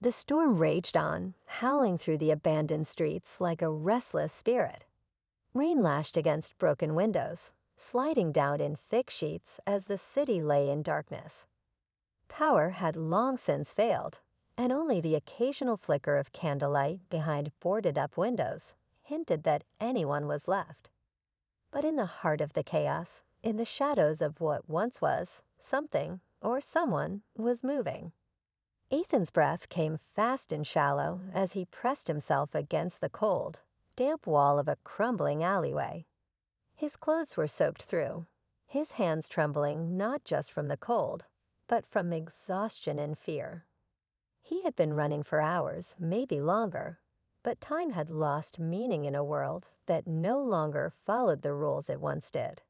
The storm raged on, howling through the abandoned streets like a restless spirit. Rain lashed against broken windows, sliding down in thick sheets as the city lay in darkness. Power had long since failed, and only the occasional flicker of candlelight behind boarded-up windows hinted that anyone was left. But in the heart of the chaos, in the shadows of what once was, something or someone was moving. Ethan's breath came fast and shallow as he pressed himself against the cold, damp wall of a crumbling alleyway. His clothes were soaked through, his hands trembling not just from the cold, but from exhaustion and fear. He had been running for hours, maybe longer, but time had lost meaning in a world that no longer followed the rules it once did.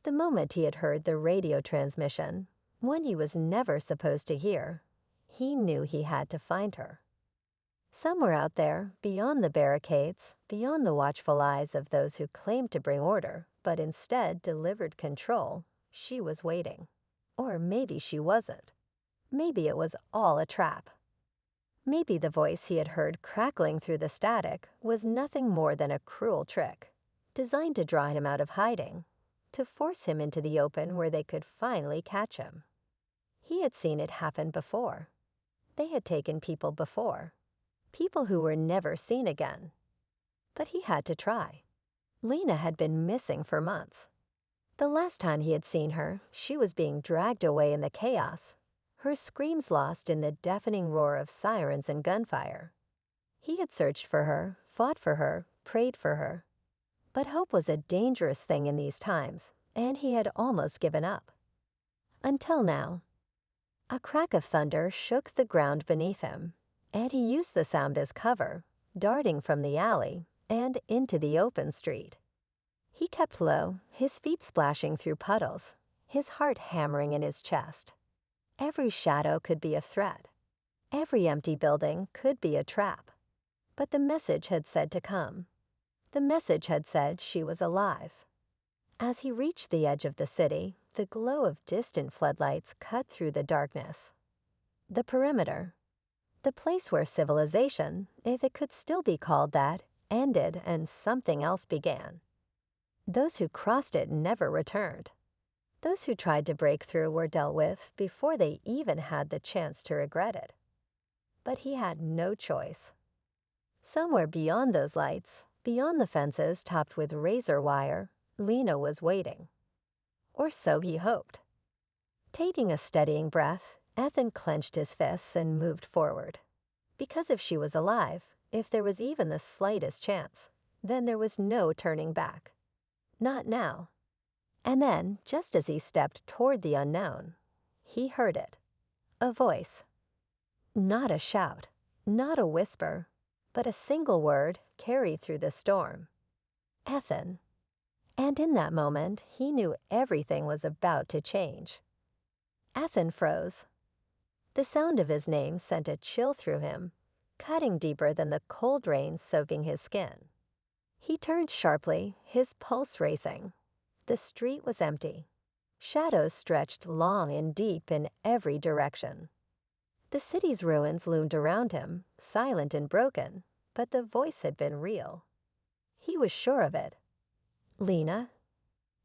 The moment he had heard the radio transmission, one he was never supposed to hear, he knew he had to find her. Somewhere out there, beyond the barricades, beyond the watchful eyes of those who claimed to bring order, but instead delivered control, she was waiting. Or maybe she wasn't. Maybe it was all a trap. Maybe the voice he had heard crackling through the static was nothing more than a cruel trick, designed to draw him out of hiding, to force him into the open where they could finally catch him. He had seen it happen before. They had taken people before, people who were never seen again. But he had to try. Lena had been missing for months. The last time he had seen her, she was being dragged away in the chaos, her screams lost in the deafening roar of sirens and gunfire. He had searched for her, fought for her, prayed for her. But hope was a dangerous thing in these times, and he had almost given up. Until now. A crack of thunder shook the ground beneath him, and he used the sound as cover, darting from the alley and into the open street. He kept low, his feet splashing through puddles, his heart hammering in his chest. Every shadow could be a threat. Every empty building could be a trap. But the message had said to come. The message had said she was alive. As he reached the edge of the city, the glow of distant floodlights cut through the darkness. The perimeter. The place where civilization, if it could still be called that, ended and something else began. Those who crossed it never returned. Those who tried to break through were dealt with before they even had the chance to regret it. But he had no choice. Somewhere beyond those lights, beyond the fences topped with razor wire, Lena was waiting. Or so he hoped. Taking a steadying breath, Ethan clenched his fists and moved forward. Because if she was alive, if there was even the slightest chance, then there was no turning back. Not now. And then, just as he stepped toward the unknown, he heard it. A voice. Not a shout, not a whisper, but a single word carried through the storm. Ethan. And in that moment, he knew everything was about to change. Ethan froze. The sound of his name sent a chill through him, cutting deeper than the cold rain soaking his skin. He turned sharply, his pulse racing. The street was empty. Shadows stretched long and deep in every direction. The city's ruins loomed around him, silent and broken, but the voice had been real. He was sure of it. Lena?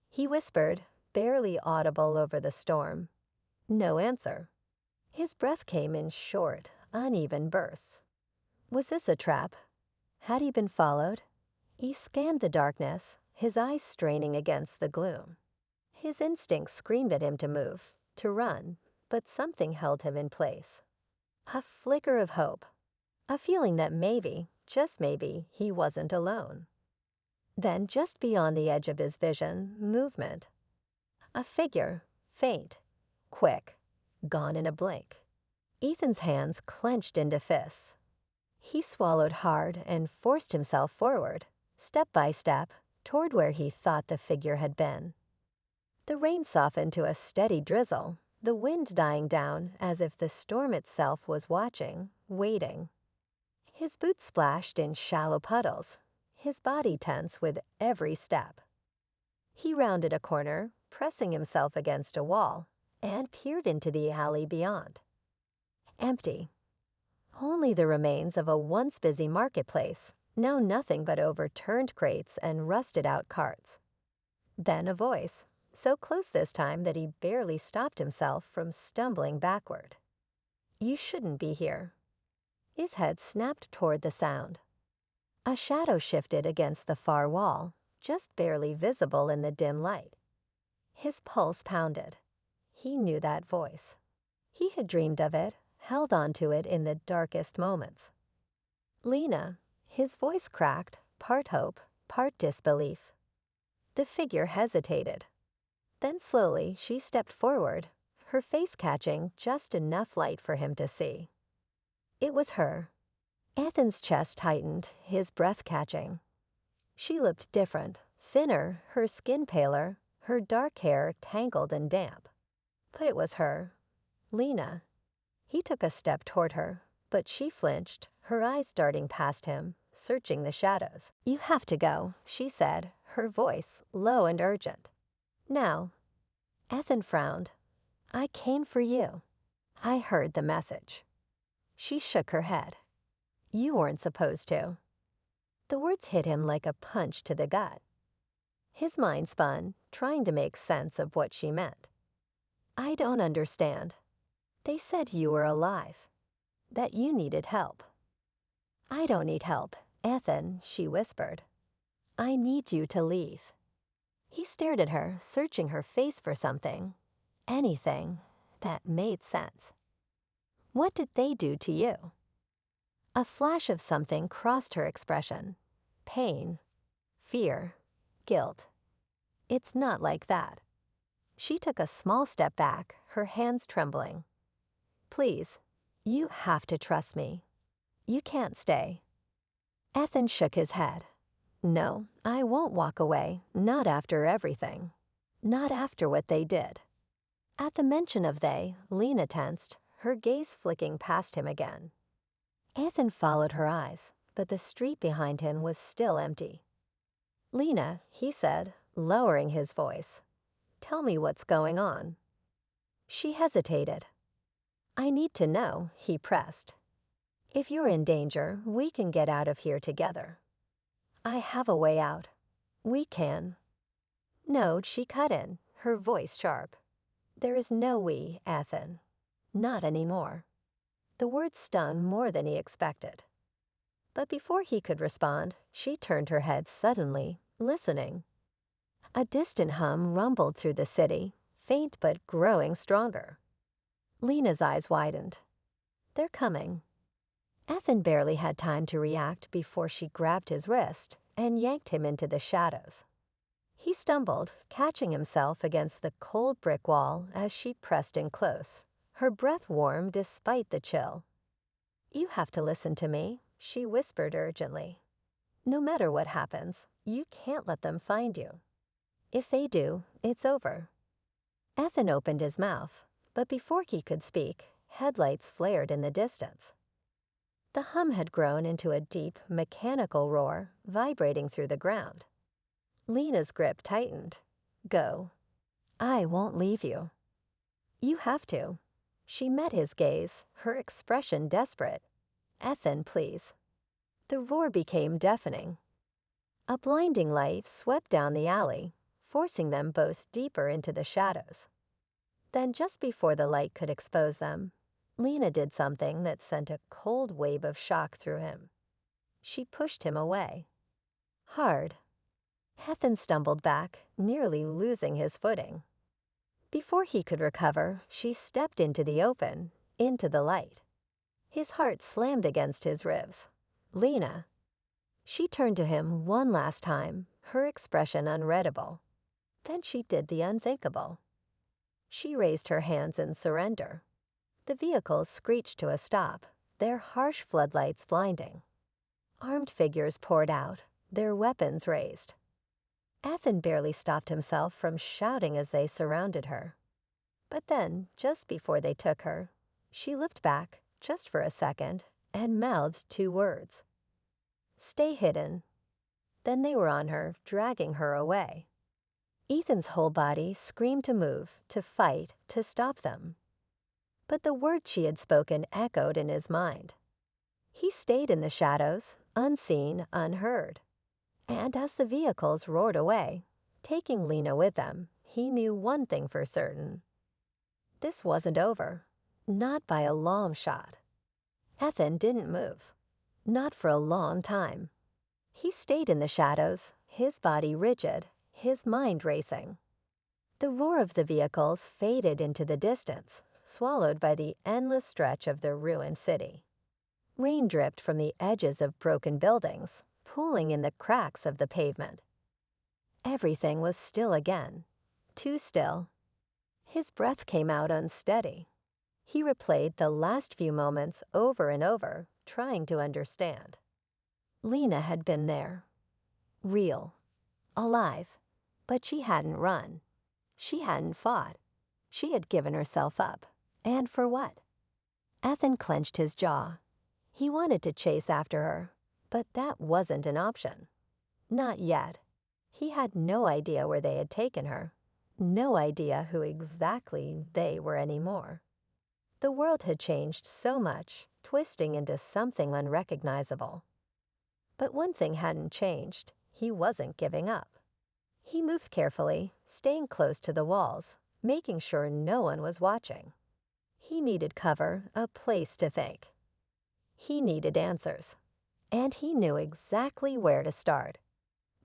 He whispered, barely audible over the storm. No answer. His breath came in short, uneven bursts. Was this a trap? Had he been followed? He scanned the darkness, his eyes straining against the gloom. His instincts screamed at him to move, to run, but something held him in place. A flicker of hope. A feeling that maybe, just maybe, he wasn't alone. Then, just beyond the edge of his vision, movement. A figure, faint, quick, gone in a blink. Ethan's hands clenched into fists. He swallowed hard and forced himself forward, step by step, toward where he thought the figure had been. The rain softened to a steady drizzle, the wind dying down as if the storm itself was watching, waiting. His boots splashed in shallow puddles, his body tense with every step. He rounded a corner, pressing himself against a wall, and peered into the alley beyond. Empty. Only the remains of a once busy marketplace, now nothing but overturned crates and rusted-out carts. Then a voice, so close this time that he barely stopped himself from stumbling backward. "You shouldn't be here." His head snapped toward the sound. A shadow shifted against the far wall, just barely visible in the dim light. His pulse pounded. He knew that voice. He had dreamed of it, held on to it in the darkest moments. "Lena," his voice cracked, part hope, part disbelief. The figure hesitated. Then slowly she stepped forward, her face catching just enough light for him to see. It was her. Ethan's chest tightened, his breath catching. She looked different, thinner, her skin paler, her dark hair tangled and damp. But it was her. Lena. He took a step toward her, but she flinched, her eyes darting past him, searching the shadows. "You have to go," she said, her voice low and urgent. "Now." Ethan frowned. "I came for you." "I heard the message." She shook her head. "You weren't supposed to." The words hit him like a punch to the gut. His mind spun, trying to make sense of what she meant. "I don't understand. They said you were alive, that you needed help." "I don't need help, Ethan," she whispered. "I need you to leave." He stared at her, searching her face for something, anything, that made sense. "What did they do to you?" A flash of something crossed her expression. Pain, fear, guilt. "It's not like that." She took a small step back, her hands trembling. "Please, you have to trust me. You can't stay." Ethan shook his head. "No, I won't walk away, not after everything. Not after what they did." At the mention of they, Lena tensed, her gaze flicking past him again. Ethan followed her eyes, but the street behind him was still empty. "Lena," he said, lowering his voice, "tell me what's going on." She hesitated. "I need to know," he pressed. "If you're in danger, we can get out of here together." "I have a way out. We can." "No," she cut in, her voice sharp. "There is no we, Ethan. Not anymore." The words stung more than he expected. But before he could respond, she turned her head suddenly, listening. A distant hum rumbled through the city, faint but growing stronger. Lena's eyes widened. "They're coming." Ethan barely had time to react before she grabbed his wrist and yanked him into the shadows. He stumbled, catching himself against the cold brick wall as she pressed in close, her breath warm despite the chill. "You have to listen to me," she whispered urgently. "No matter what happens, you can't let them find you. If they do, it's over." Ethan opened his mouth, but before he could speak, headlights flared in the distance. The hum had grown into a deep, mechanical roar, vibrating through the ground. Lena's grip tightened. "Go. I won't leave you." "You have to." She met his gaze, her expression desperate. "Ethan, please." The roar became deafening. A blinding light swept down the alley, forcing them both deeper into the shadows. Then just before the light could expose them, Lena did something that sent a cold wave of shock through him. She pushed him away. Hard. Ethan stumbled back, nearly losing his footing. Before he could recover, she stepped into the open, into the light. His heart slammed against his ribs. "Lena." She turned to him one last time, her expression unreadable. Then she did the unthinkable. She raised her hands in surrender. The vehicles screeched to a stop, their harsh floodlights blinding. Armed figures poured out, their weapons raised. Ethan barely stopped himself from shouting as they surrounded her. But then, just before they took her, she looked back, just for a second, and mouthed two words. "Stay hidden." Then they were on her, dragging her away. Ethan's whole body screamed to move, to fight, to stop them. But the words she had spoken echoed in his mind. He stayed in the shadows, unseen, unheard. And as the vehicles roared away, taking Lena with them, he knew one thing for certain. This wasn't over. Not by a long shot. Ethan didn't move. Not for a long time. He stayed in the shadows, his body rigid, his mind racing. The roar of the vehicles faded into the distance, swallowed by the endless stretch of the ruined city. Rain dripped from the edges of broken buildings, pooling in the cracks of the pavement. Everything was still again. Too still. His breath came out unsteady. He replayed the last few moments over and over, trying to understand. Lena had been there. Real. Alive. But she hadn't run. She hadn't fought. She had given herself up. And for what? Ethan clenched his jaw. He wanted to chase after her, but that wasn't an option. Not yet. He had no idea where they had taken her. No idea who exactly they were anymore. The world had changed so much, twisting into something unrecognizable. But one thing hadn't changed. He wasn't giving up. He moved carefully, staying close to the walls, making sure no one was watching. He needed cover, a place to think. He needed answers. And he knew exactly where to start.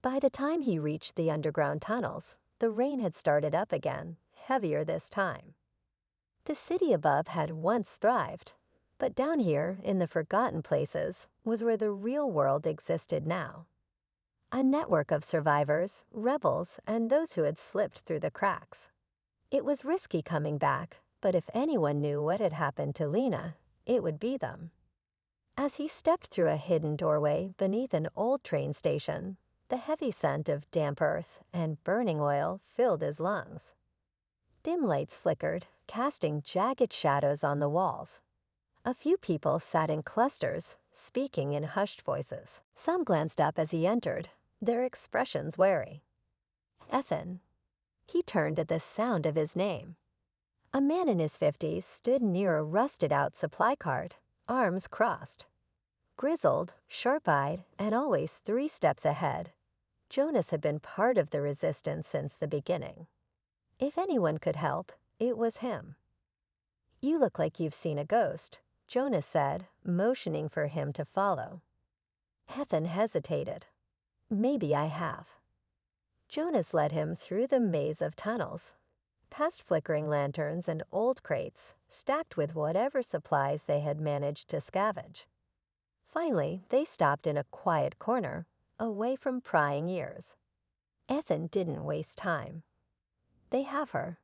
By the time he reached the underground tunnels, the rain had started up again, heavier this time. The city above had once thrived, but down here, in the forgotten places, was where the real world existed now. A network of survivors, rebels, and those who had slipped through the cracks. It was risky coming back, but if anyone knew what had happened to Lena, it would be them. As he stepped through a hidden doorway beneath an old train station, the heavy scent of damp earth and burning oil filled his lungs. Dim lights flickered, casting jagged shadows on the walls. A few people sat in clusters, speaking in hushed voices. Some glanced up as he entered, their expressions wary. Ethan. He turned at the sound of his name. A man in his 50s stood near a rusted-out supply cart, arms crossed. Grizzled, sharp-eyed, and always 3 steps ahead, Jonas had been part of the resistance since the beginning. If anyone could help, it was him. "You look like you've seen a ghost," Jonas said, motioning for him to follow. Ethan hesitated. "Maybe I have." Jonas led him through the maze of tunnels, past flickering lanterns and old crates, stacked with whatever supplies they had managed to scavenge. Finally, they stopped in a quiet corner, away from prying ears. Ethan didn't waste time. "They have her."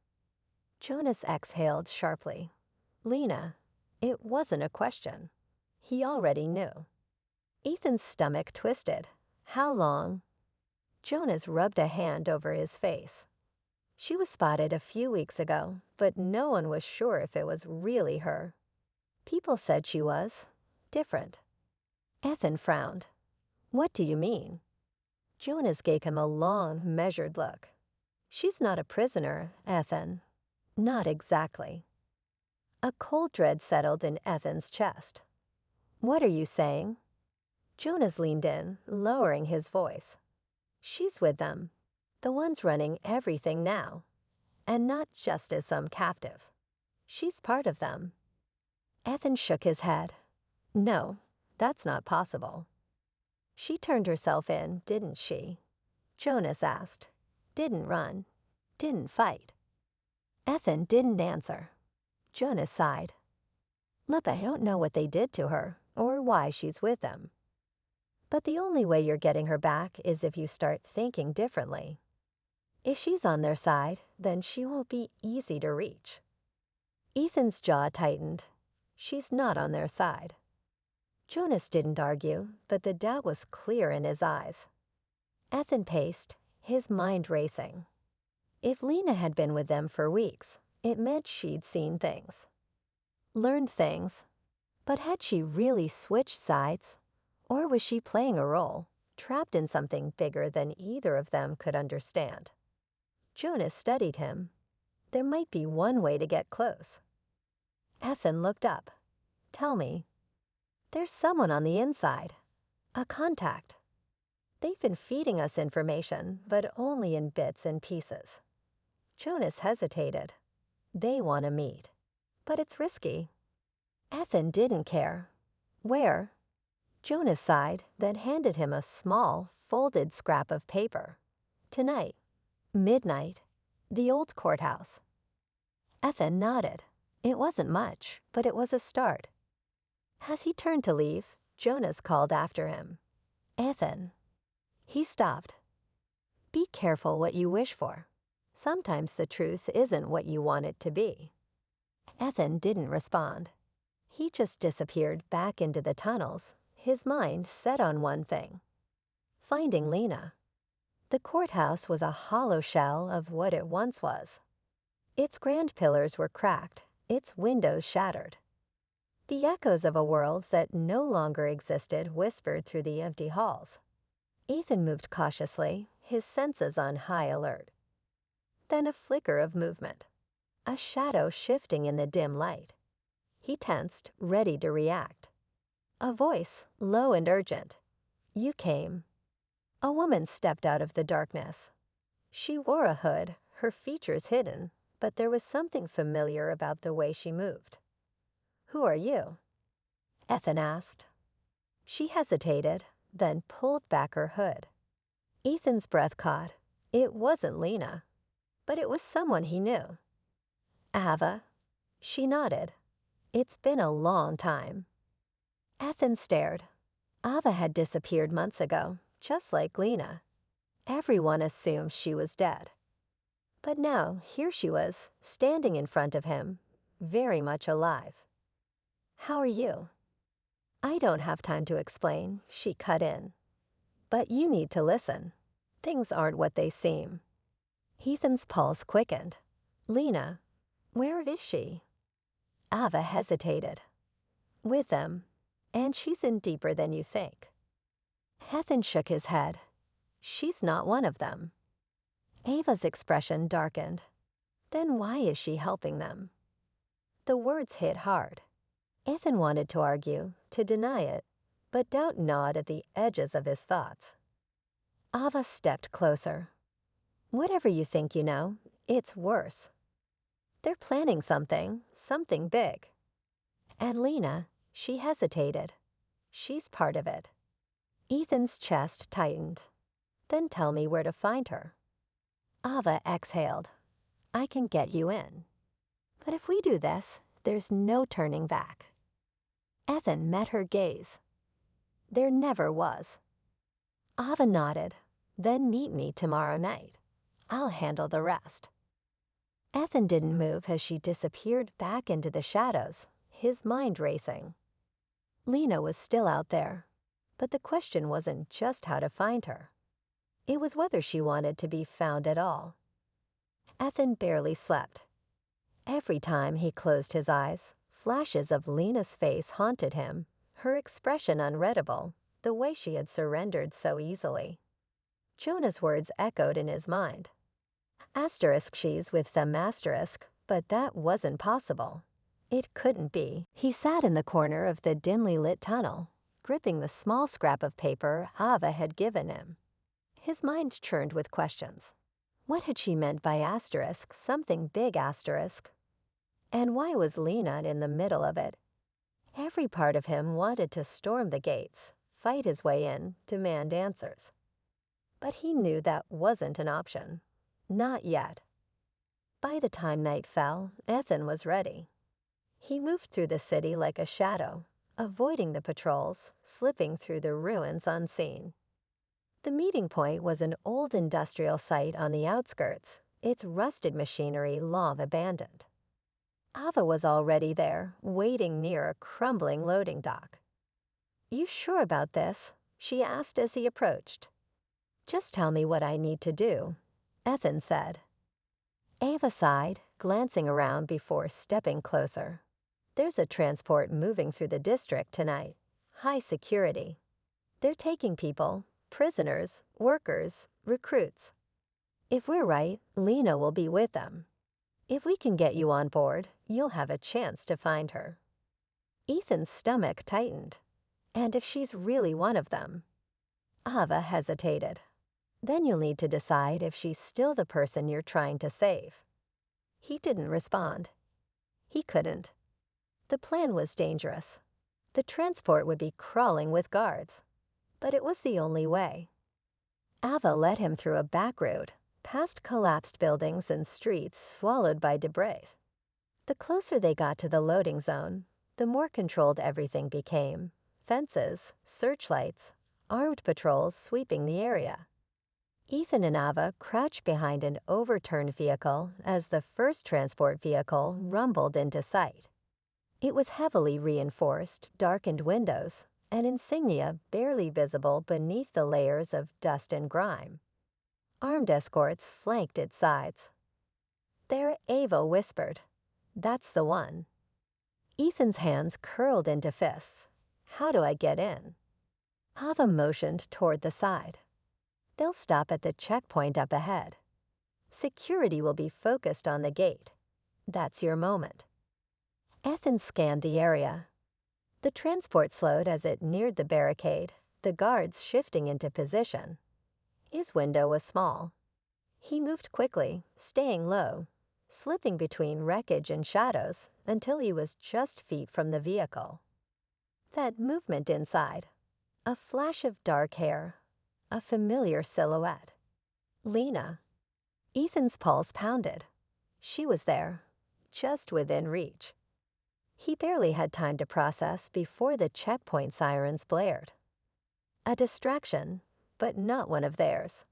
Jonas exhaled sharply. Lena. It wasn't a question. He already knew. Ethan's stomach twisted. How long? Jonas rubbed a hand over his face. She was spotted a few weeks ago, but no one was sure if it was really her. People said she was different. Ethan frowned. "What do you mean?" Jonas gave him a long, measured look. "She's not a prisoner, Ethan." "Not exactly." A cold dread settled in Ethan's chest. "What are you saying?" Jonas leaned in, lowering his voice. "She's with them, the ones running everything now, and not just as some captive. She's part of them." Ethan shook his head. "No, that's not possible." "She turned herself in, didn't she?" Jonas asked. "Didn't run. Didn't fight." Ethan didn't answer. Jonas sighed. "Look, I don't know what they did to her, or why she's with them. But the only way you're getting her back is if you start thinking differently. If she's on their side, then she won't be easy to reach." Ethan's jaw tightened. She's not on their side. Jonas didn't argue, but the doubt was clear in his eyes. Ethan paced, his mind racing. If Lena had been with them for weeks, it meant she'd seen things. Learned things. But had she really switched sides? Or was she playing a role, trapped in something bigger than either of them could understand? Jonas studied him. There might be one way to get close. Ethan looked up. "Tell me." There's someone on the inside. A contact. They've been feeding us information, but only in bits and pieces. Jonas hesitated. They want to meet. But it's risky. Ethan didn't care. Where? Jonas sighed, then handed him a small, folded scrap of paper. Tonight. Midnight. The old courthouse. Ethan nodded. It wasn't much, but it was a start. As he turned to leave, Jonas called after him. Ethan. He stopped. Be careful what you wish for. Sometimes the truth isn't what you want it to be. Ethan didn't respond. He just disappeared back into the tunnels, his mind set on one thing. Finding Lena. The courthouse was a hollow shell of what it once was. Its grand pillars were cracked, its windows shattered. The echoes of a world that no longer existed whispered through the empty halls. Ethan moved cautiously, his senses on high alert. Then a flicker of movement, a shadow shifting in the dim light. He tensed, ready to react. A voice, low and urgent. You came. A woman stepped out of the darkness. She wore a hood, her features hidden, but there was something familiar about the way she moved. Who are you? Ethan asked. She hesitated, then pulled back her hood. Ethan's breath caught. It wasn't Lena, but it was someone he knew. Ava. She nodded. It's been a long time. Ethan stared. Ava had disappeared months ago, just like Lena. Everyone assumed she was dead. But now, here she was, standing in front of him, very much alive. How are you? I don't have time to explain, she cut in. But you need to listen. Things aren't what they seem. Ethan's pulse quickened. Lena, where is she? Ava hesitated. With them, and she's in deeper than you think. Ethan shook his head. She's not one of them. Ava's expression darkened. Then why is she helping them? The words hit hard. Ethan wanted to argue, to deny it, but doubt gnawed at the edges of his thoughts. Ava stepped closer. Whatever you think you know, it's worse. They're planning something big. And Lena, she hesitated. She's part of it. Ethan's chest tightened. Then tell me where to find her. Ava exhaled. I can get you in. But if we do this, there's no turning back. Ethan met her gaze. There never was. Ava nodded. Then meet me tomorrow night. I'll handle the rest. Ethan didn't move as she disappeared back into the shadows, his mind racing. Lena was still out there, but the question wasn't just how to find her. It was whether she wanted to be found at all. Ethan barely slept. Every time he closed his eyes, flashes of Lena's face haunted him, her expression unreadable, the way she had surrendered so easily. Jonah's words echoed in his mind. Asterisk she's with them asterisk, but that wasn't possible. It couldn't be. He sat in the corner of the dimly lit tunnel, gripping the small scrap of paper Ava had given him. His mind churned with questions. What had she meant by asterisk, something big asterisk? And why was Lena in the middle of it? Every part of him wanted to storm the gates, fight his way in, demand answers. But he knew that wasn't an option. Not yet. By the time night fell, Ethan was ready. He moved through the city like a shadow, avoiding the patrols, slipping through the ruins unseen. The meeting point was an old industrial site on the outskirts, its rusted machinery long abandoned. Ava was already there, waiting near a crumbling loading dock. You sure about this? She asked as he approached. Just tell me what I need to do, Ethan said. Ava sighed, glancing around before stepping closer. There's a transport moving through the district tonight. High security. They're taking people, prisoners, workers, recruits. If we're right, Lena will be with them. If we can get you on board, you'll have a chance to find her. Ethan's stomach tightened. And if she's really one of them? Ava hesitated. Then you'll need to decide if she's still the person you're trying to save. He didn't respond. He couldn't. The plan was dangerous. The transport would be crawling with guards. But it was the only way. Ava led him through a back road, past collapsed buildings and streets swallowed by debris. The closer they got to the loading zone, the more controlled everything became. Fences, searchlights, armed patrols sweeping the area. Ethan and Ava crouched behind an overturned vehicle as the first transport vehicle rumbled into sight. It was heavily reinforced, darkened windows, and insignia barely visible beneath the layers of dust and grime. Armed escorts flanked its sides. There, Ava whispered, "That's the one." Ethan's hands curled into fists. "How do I get in?" Ava motioned toward the side. "They'll stop at the checkpoint up ahead. Security will be focused on the gate. That's your moment." Ethan scanned the area. The transport slowed as it neared the barricade, the guards shifting into position. His window was small. He moved quickly, staying low, slipping between wreckage and shadows until he was just feet from the vehicle. That movement inside, a flash of dark hair, a familiar silhouette. Lena. Ethan's pulse pounded. She was there, just within reach. He barely had time to process before the checkpoint sirens blared. A distraction, but not one of theirs.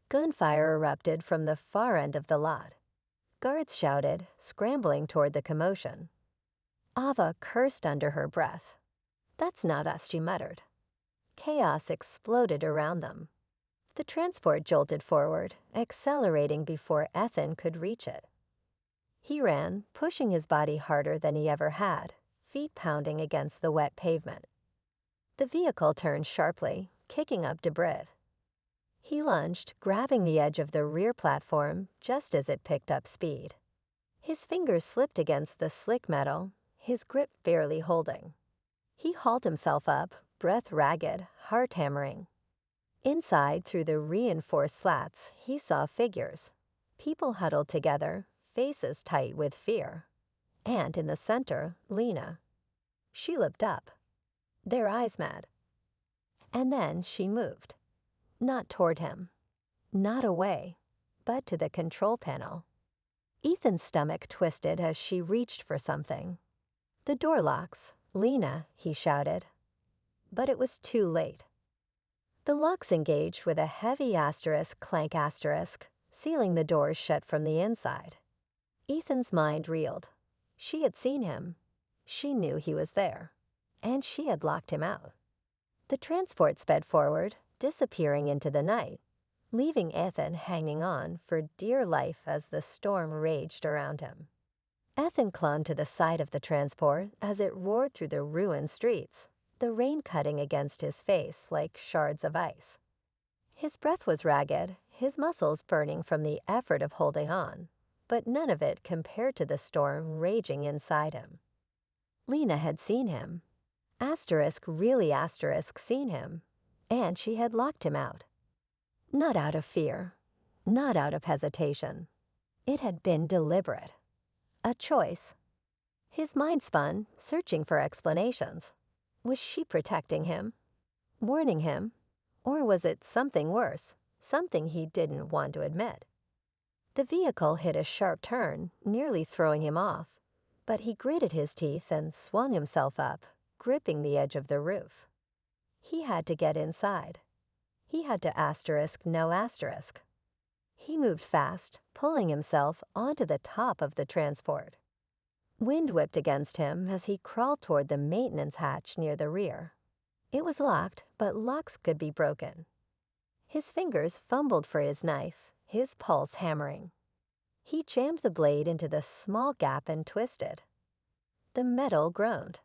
Gunfire erupted from the far end of the lot. Guards shouted, scrambling toward the commotion. Ava cursed under her breath. "That's not us," she muttered. Chaos exploded around them. The transport jolted forward, accelerating before Ethan could reach it. He ran, pushing his body harder than he ever had, feet pounding against the wet pavement. The vehicle turned sharply, kicking up debris. He lunged, grabbing the edge of the rear platform just as it picked up speed. His fingers slipped against the slick metal, his grip barely holding. He hauled himself up, breath ragged, heart hammering. Inside, through the reinforced slats, he saw figures. People huddled together, faces tight with fear. And in the center, Lena. She looked up. Their eyes met. And then she moved. Not toward him. Not away, but to the control panel. Ethan's stomach twisted as she reached for something. "The door locks. Lena," he shouted. But it was too late. The locks engaged with a heavy asterisk clank asterisk, sealing the doors shut from the inside. Ethan's mind reeled. She had seen him. She knew he was there. And she had locked him out. The transport sped forward, disappearing into the night, leaving Ethan hanging on for dear life as the storm raged around him. Ethan clung to the side of the transport as it roared through the ruined streets, the rain cutting against his face like shards of ice. His breath was ragged, his muscles burning from the effort of holding on, but none of it compared to the storm raging inside him. Lena had seen him. Asterisk really asterisk seen him, and she had locked him out. Not out of fear, not out of hesitation. It had been deliberate. A choice. His mind spun, searching for explanations. Was she protecting him? Warning him? Or was it something worse, something he didn't want to admit? The vehicle hit a sharp turn, nearly throwing him off, but he gritted his teeth and swung himself up, gripping the edge of the roof. He had to get inside. He had to asterisk no asterisk. He moved fast, pulling himself onto the top of the transport. Wind whipped against him as he crawled toward the maintenance hatch near the rear. It was locked, but locks could be broken. His fingers fumbled for his knife, his pulse hammering. He jammed the blade into the small gap and twisted. The metal groaned.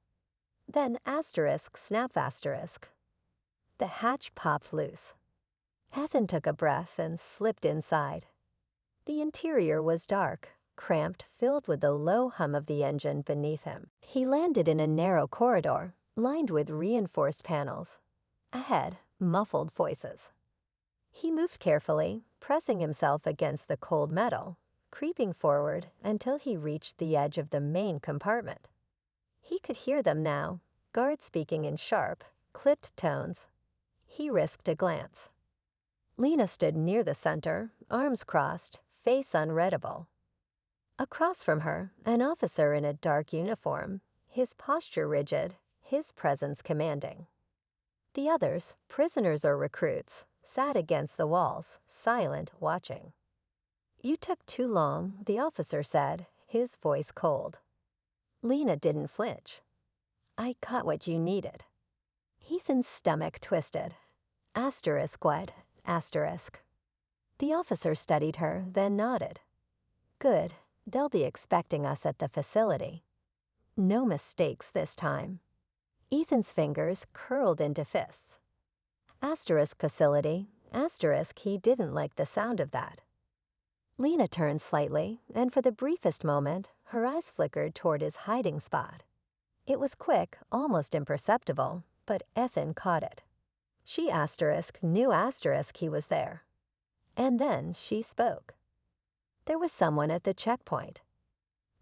Then asterisk snap asterisk. The hatch popped loose. Ethan took a breath and slipped inside. The interior was dark, cramped, filled with the low hum of the engine beneath him. He landed in a narrow corridor, lined with reinforced panels. Ahead, muffled voices. He moved carefully, pressing himself against the cold metal, creeping forward until he reached the edge of the main compartment. He could hear them now, guards speaking in sharp, clipped tones. He risked a glance. Lena stood near the center, arms crossed, face unreadable. Across from her, an officer in a dark uniform, his posture rigid, his presence commanding. The others, prisoners or recruits, sat against the walls, silent, watching. "You took too long," the officer said, his voice cold. Lena didn't flinch. "I caught what you needed." Ethan's stomach twisted. Asterisk what? Asterisk. The officer studied her, then nodded. "Good. They'll be expecting us at the facility." No mistakes this time. Ethan's fingers curled into fists. Asterisk facility, asterisk he didn't like the sound of that. Lena turned slightly, and for the briefest moment, her eyes flickered toward his hiding spot. It was quick, almost imperceptible, but Ethan caught it. She knew he was there. And then she spoke. There was someone at the checkpoint.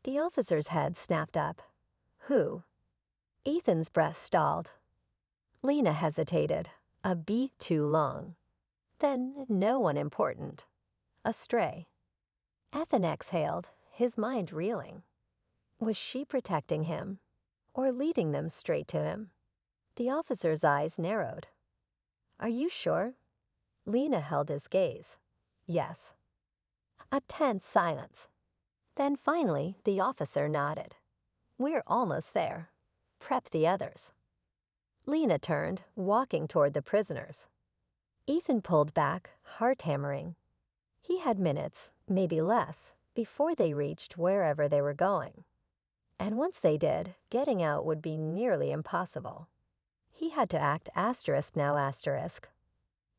The officer's head snapped up. Who? Ethan's breath stalled. Lena hesitated, a beat too long. Then no one important. A stray. Ethan exhaled, his mind reeling. Was she protecting him, or leading them straight to him? The officer's eyes narrowed. Are you sure? Lena held his gaze. Yes. A tense silence. Then finally, the officer nodded. We're almost there. Prep the others. Lena turned, walking toward the prisoners. Ethan pulled back, heart hammering. He had minutes, maybe less, before they reached wherever they were going. And once they did, getting out would be nearly impossible. He had to act asterisk now asterisk.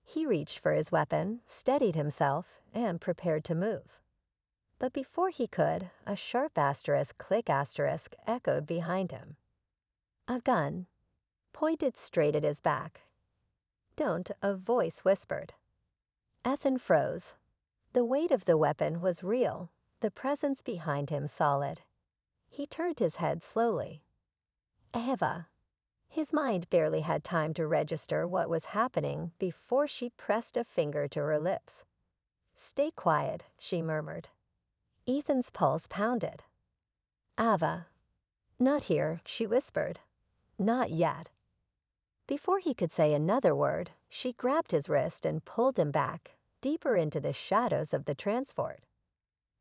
He reached for his weapon, steadied himself, and prepared to move. But before he could, a sharp asterisk click asterisk echoed behind him. A gun, pointed straight at his back. Don't, a voice whispered. Ethan froze. The weight of the weapon was real, the presence behind him solid. He turned his head slowly. Eva. His mind barely had time to register what was happening before she pressed a finger to her lips. Stay quiet, she murmured. Ethan's pulse pounded. Ava. Not here, she whispered. Not yet. Before he could say another word, she grabbed his wrist and pulled him back, deeper into the shadows of the transport.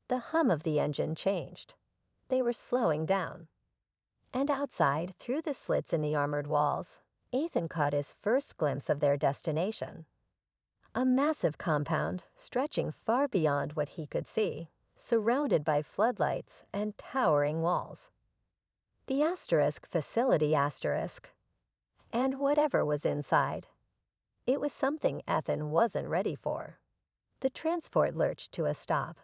The hum of the engine changed. They were slowing down. And outside, through the slits in the armored walls, Ethan caught his first glimpse of their destination. A massive compound, stretching far beyond what he could see, surrounded by floodlights and towering walls. The asterisk facility asterisk. And whatever was inside. It was something Ethan wasn't ready for. The transport lurched to a stop.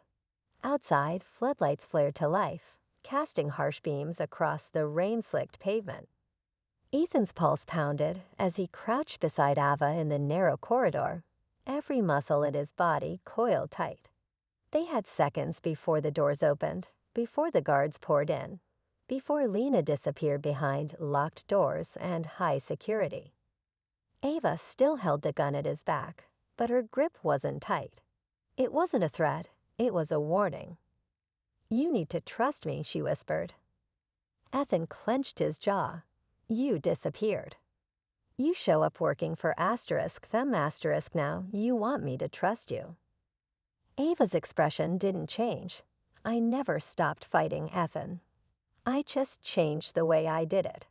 Outside, floodlights flared to life, casting harsh beams across the rain-slicked pavement. Ethan's pulse pounded as he crouched beside Ava in the narrow corridor, every muscle in his body coiled tight. They had seconds before the doors opened, before the guards poured in, before Lena disappeared behind locked doors and high security. Ava still held the gun at his back, but her grip wasn't tight. It wasn't a threat, it was a warning. You need to trust me, she whispered. Ethan clenched his jaw. You disappeared. You show up working for asterisk them asterisk now, you want me to trust you. Ava's expression didn't change. I never stopped fighting Ethan. I just changed the way I did it.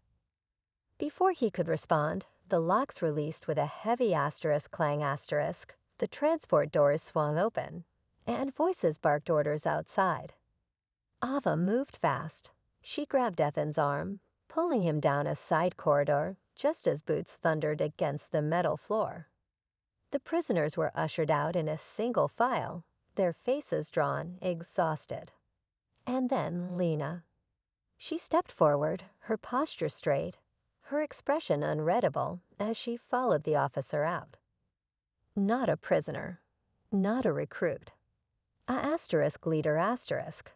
Before he could respond, the locks released with a heavy asterisk clang asterisk, the transport doors swung open, and voices barked orders outside. Ava moved fast. She grabbed Ethan's arm, pulling him down a side corridor just as boots thundered against the metal floor. The prisoners were ushered out in a single file, their faces drawn, exhausted. And then Lena. She stepped forward, her posture straight, her expression unreadable as she followed the officer out. Not a prisoner, not a recruit. A asterisk leader asterisk.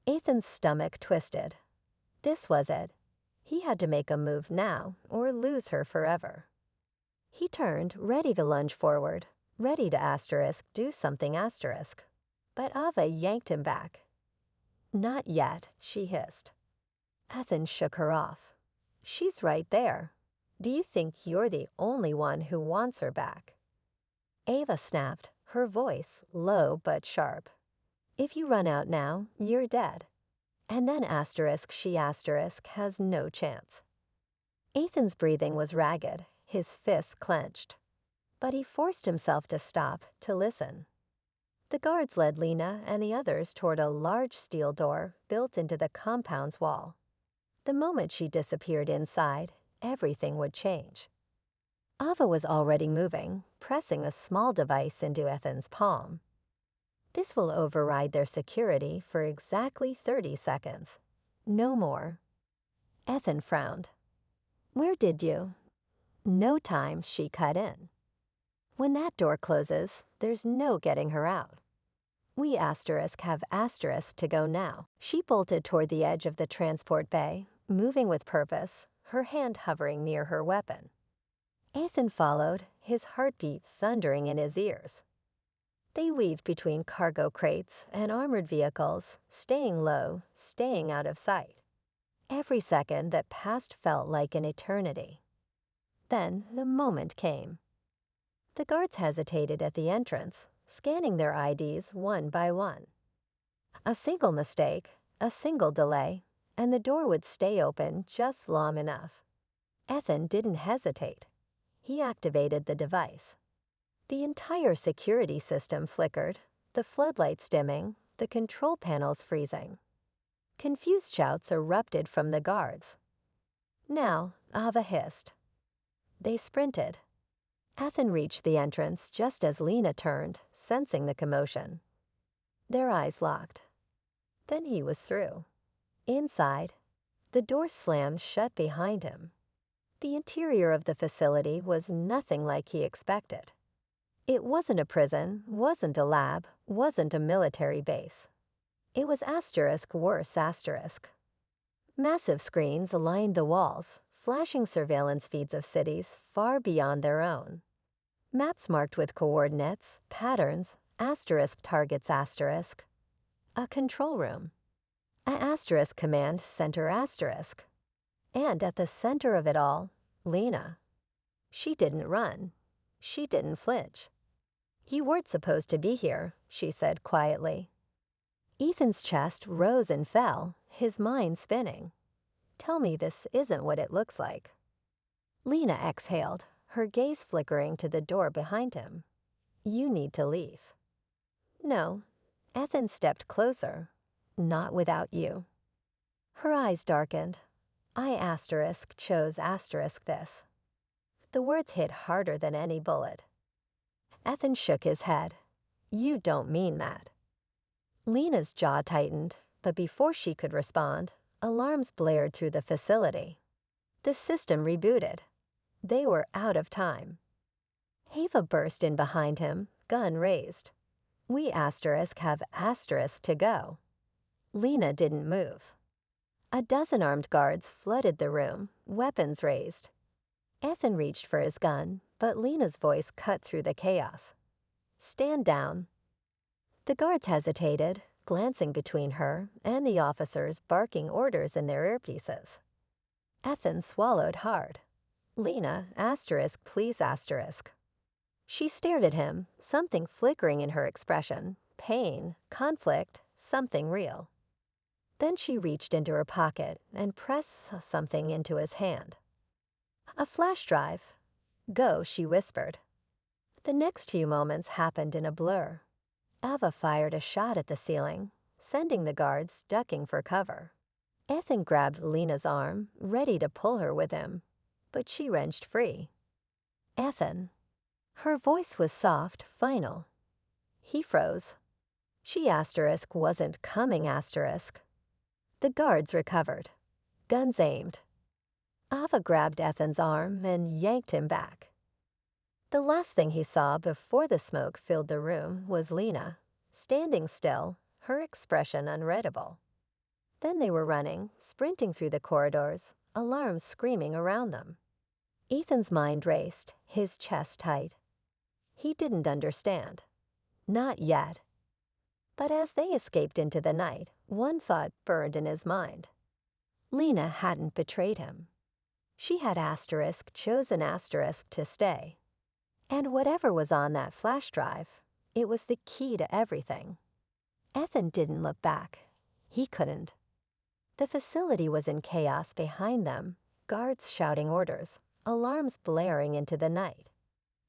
Ethan's stomach twisted. This was it. He had to make a move now or lose her forever. He turned, ready to lunge forward, ready to asterisk do something asterisk. But Ava yanked him back. Not yet, she hissed. Ethan shook her off. She's right there. Do you think you're the only one who wants her back? Ava snapped, her voice low but sharp. If you run out now, you're dead. And then asterisk she asterisk has no chance. Ethan's breathing was ragged, his fists clenched. But he forced himself to stop, to listen. The guards led Lena and the others toward a large steel door built into the compound's wall. The moment she disappeared inside, everything would change. Ava was already moving, pressing a small device into Ethan's palm. This will override their security for exactly 30 seconds. No more. Ethan frowned. Where did you? No time, she cut in. When that door closes, there's no getting her out. We asterisk have asterisk to go now. She bolted toward the edge of the transport bay, moving with purpose, her hand hovering near her weapon. Ethan followed, his heartbeat thundering in his ears. They weaved between cargo crates and armored vehicles, staying low, staying out of sight. Every second that passed felt like an eternity. Then the moment came. The guards hesitated at the entrance, scanning their IDs one by one. A single mistake, a single delay, and the door would stay open just long enough. Ethan didn't hesitate. He activated the device. The entire security system flickered, the floodlights dimming, the control panels freezing. Confused shouts erupted from the guards. Now, Ava hissed. They sprinted. Ethan reached the entrance just as Lena turned, sensing the commotion. Their eyes locked. Then he was through. Inside, the door slammed shut behind him. The interior of the facility was nothing like he expected. It wasn't a prison, wasn't a lab, wasn't a military base. It was asterisk worse asterisk. Massive screens lined the walls, flashing surveillance feeds of cities far beyond their own. Maps marked with coordinates, patterns, asterisk targets asterisk. A control room. A asterisk command center asterisk. And at the center of it all, Lena. She didn't run. She didn't flinch. You weren't supposed to be here, she said quietly. Ethan's chest rose and fell, his mind spinning. Tell me this isn't what it looks like. Lena exhaled, her gaze flickering to the door behind him. You need to leave. No. Ethan stepped closer. Not without you. Her eyes darkened. I asterisk chose asterisk this. The words hit harder than any bullet. Ethan shook his head. You don't mean that. Lena's jaw tightened, but before she could respond, alarms blared through the facility. The system rebooted. They were out of time. Hava burst in behind him, gun raised. We asterisk have asterisk to go. Lena didn't move. A dozen armed guards flooded the room, weapons raised. Ethan reached for his gun, but Lena's voice cut through the chaos. Stand down. The guards hesitated, glancing between her and the officers barking orders in their earpieces. Ethan swallowed hard. Lena, asterisk, please asterisk. She stared at him, something flickering in her expression, pain, conflict, something real. Then she reached into her pocket and pressed something into his hand. A flash drive. Go, she whispered. The next few moments happened in a blur. Ava fired a shot at the ceiling, sending the guards ducking for cover. Ethan grabbed Lena's arm, ready to pull her with him, but she wrenched free. Ethan. Her voice was soft, final. He froze. She asterisk wasn't coming asterisk. The guards recovered. Guns aimed. Ava grabbed Ethan's arm and yanked him back. The last thing he saw before the smoke filled the room was Lena, standing still, her expression unreadable. Then they were running, sprinting through the corridors, alarms screaming around them. Ethan's mind raced, his chest tight. He didn't understand. Not yet. But as they escaped into the night, one thought burned in his mind. Lena hadn't betrayed him. She had chosen to stay. And whatever was on that flash drive, it was the key to everything. Ethan didn't look back. He couldn't. The facility was in chaos behind them, guards shouting orders, alarms blaring into the night.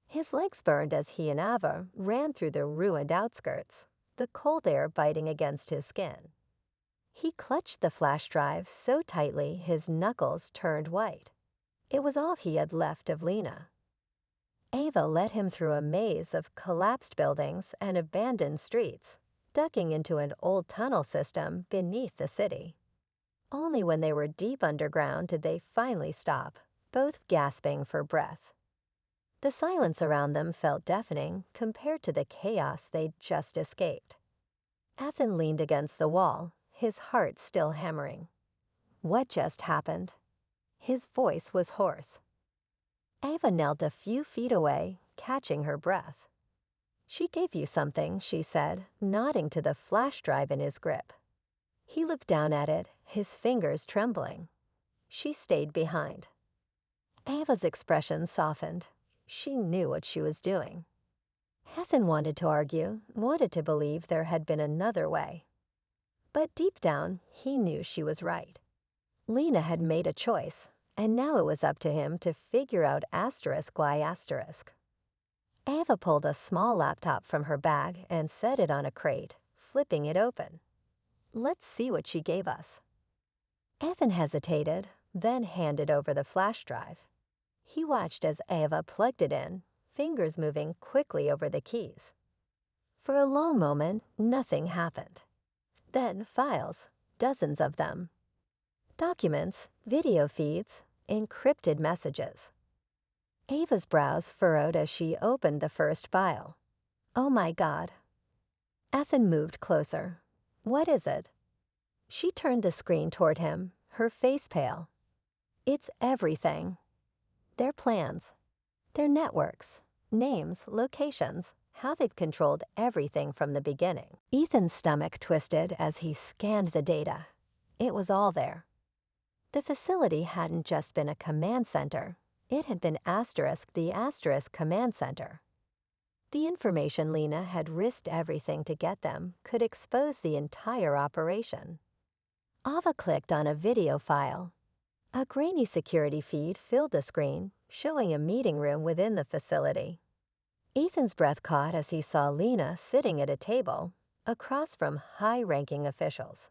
His legs burned as he and Ava ran through the ruined outskirts, the cold air biting against his skin. He clutched the flash drive so tightly his knuckles turned white. It was all he had left of Lena. Ava led him through a maze of collapsed buildings and abandoned streets, ducking into an old tunnel system beneath the city. Only when they were deep underground did they finally stop, both gasping for breath. The silence around them felt deafening compared to the chaos they'd just escaped. Ethan leaned against the wall, his heart still hammering. What just happened? His voice was hoarse. Ava knelt a few feet away, catching her breath. "She gave you something," she said, nodding to the flash drive in his grip. He looked down at it, his fingers trembling. She stayed behind. Ava's expression softened. She knew what she was doing. Ethan wanted to argue, wanted to believe there had been another way. But deep down, he knew she was right. Lena had made a choice, and now it was up to him to figure out why. Ava pulled a small laptop from her bag and set it on a crate, flipping it open. "Let's see what she gave us." Ethan hesitated, then handed over the flash drive. He watched as Ava plugged it in, fingers moving quickly over the keys. For a long moment, nothing happened. Then files, dozens of them. Documents, video feeds, encrypted messages. Ava's brows furrowed as she opened the first file. "Oh my God." Ethan moved closer. "What is it?" She turned the screen toward him, her face pale. "It's everything. Their plans, their networks, names, locations, how they'd controlled everything from the beginning." Ethan's stomach twisted as he scanned the data. It was all there. The facility hadn't just been a command center. It had been the command center. The information Lena had risked everything to get them could expose the entire operation. Ava clicked on a video file. A grainy security feed filled the screen, showing a meeting room within the facility. Ethan's breath caught as he saw Lena sitting at a table, across from high-ranking officials.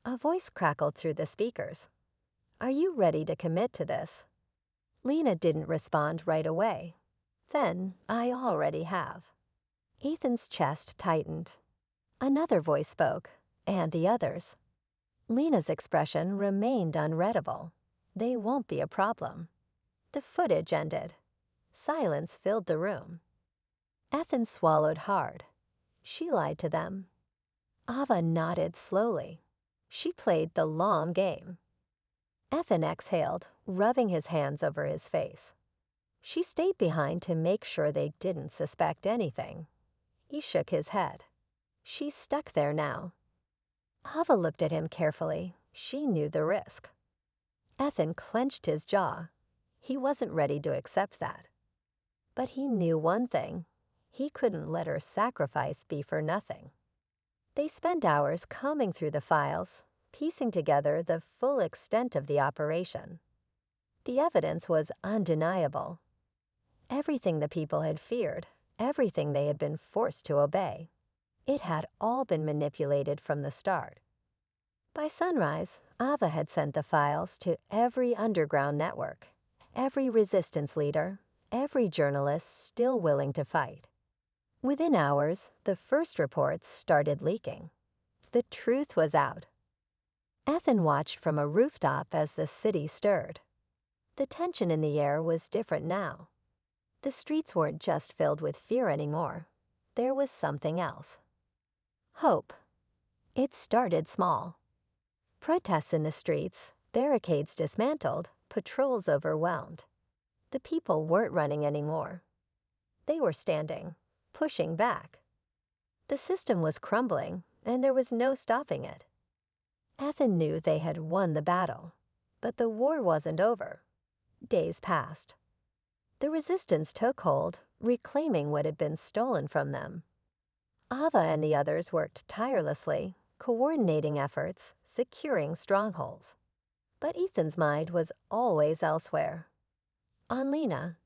A voice crackled through the speakers. "Are you ready to commit to this?" Lena didn't respond right away. Then, "I already have." Ethan's chest tightened. Another voice spoke, and the others. Lena's expression remained unreadable. "They won't be a problem." The footage ended. Silence filled the room. Ethan swallowed hard. She lied to them. Ava nodded slowly. She played the long game. Ethan exhaled, rubbing his hands over his face. She stayed behind to make sure they didn't suspect anything. He shook his head. She's stuck there now. Ava looked at him carefully. She knew the risk. Ethan clenched his jaw. He wasn't ready to accept that. But he knew one thing. He couldn't let her sacrifice be for nothing. They spent hours combing through the files, piecing together the full extent of the operation. The evidence was undeniable. Everything the people had feared, everything they had been forced to obey. It had all been manipulated from the start. By sunrise, Ava had sent the files to every underground network, every resistance leader, every journalist still willing to fight. Within hours, the first reports started leaking. The truth was out. Ethan watched from a rooftop as the city stirred. The tension in the air was different now. The streets weren't just filled with fear anymore. There was something else. Hope. It started small. Protests in the streets, barricades dismantled, patrols overwhelmed. The people weren't running anymore. They were standing, pushing back. The system was crumbling, and there was no stopping it. Ethan knew they had won the battle, but the war wasn't over. Days passed. The resistance took hold, reclaiming what had been stolen from them. Ava and the others worked tirelessly, coordinating efforts, securing strongholds. But Ethan's mind was always elsewhere. On Lena.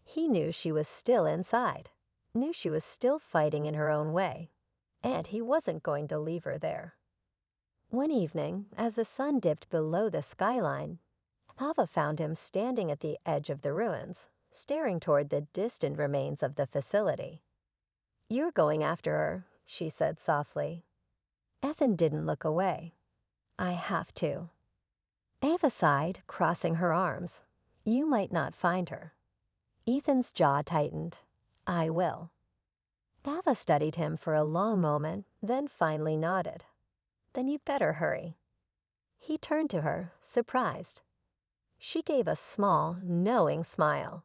He knew she was still inside, knew she was still fighting in her own way, and he wasn't going to leave her there. One evening, as the sun dipped below the skyline, Ava found him standing at the edge of the ruins, staring toward the distant remains of the facility. "You're going after her," she said softly. Ethan didn't look away. "I have to." Ava sighed, crossing her arms. "You might not find her." Ethan's jaw tightened. "I will." Ava studied him for a long moment, then finally nodded. "Then you'd better hurry." He turned to her, surprised. She gave a small, knowing smile.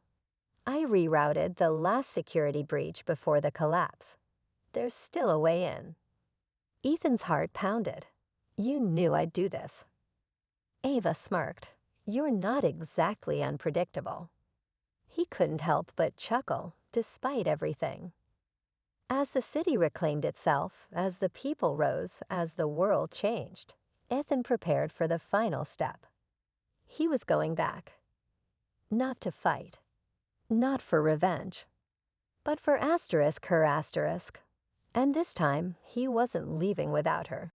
"I rerouted the last security breach before the collapse. There's still a way in." Ethan's heart pounded. "You knew I'd do this." Ava smirked. "You're not exactly unpredictable." He couldn't help but chuckle, despite everything. As the city reclaimed itself, as the people rose, as the world changed, Ethan prepared for the final step. He was going back. Not to fight. Not for revenge. But for asterisk her asterisk. And this time, he wasn't leaving without her.